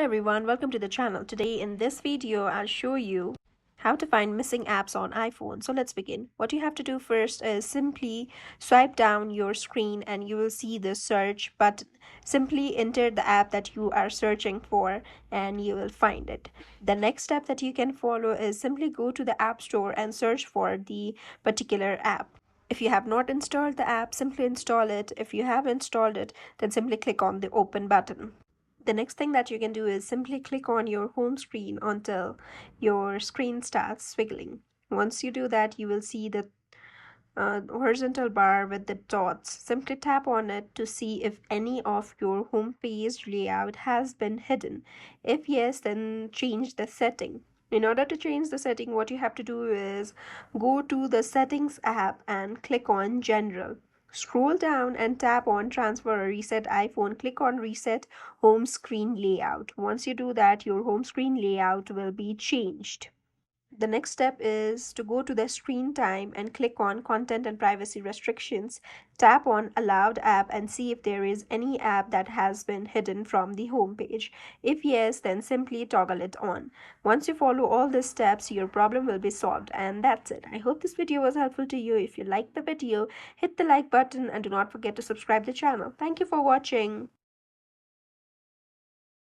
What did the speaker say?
everyone, welcome to the channel. Today in this video, I'll show you how to find missing apps on iPhone. So let's begin. What you have to do first is simply swipe down your screen and you will see the search button. Simply enter the app that you are searching for and you will find it. The next step that you can follow is simply go to the App Store and search for the particular app. If you have not installed the app, simply install it. If you have installed it, then simply click on the open button. The next thing that you can do is simply click on your home screen until your screen starts swiggling. Once you do that, you will see the horizontal bar with the dots. Simply tap on it to see if any of your home page layout has been hidden. If yes, then change the setting. In order to change the setting, what you have to do is go to the Settings app and click on General. Scroll down and tap on Transfer or Reset iPhone. Click on Reset Home Screen Layout. Once you do that, your home screen layout will be changed. The next step is to go to the screen time and click on Content and Privacy Restrictions. Tap on Allowed App and see if there is any app that has been hidden from the home page. If yes, then simply toggle it on. Once you follow all these steps, your problem will be solved, and that's it. I hope this video was helpful to you. If you liked the video, hit the like button and do not forget to subscribe to the channel. Thank you for watching.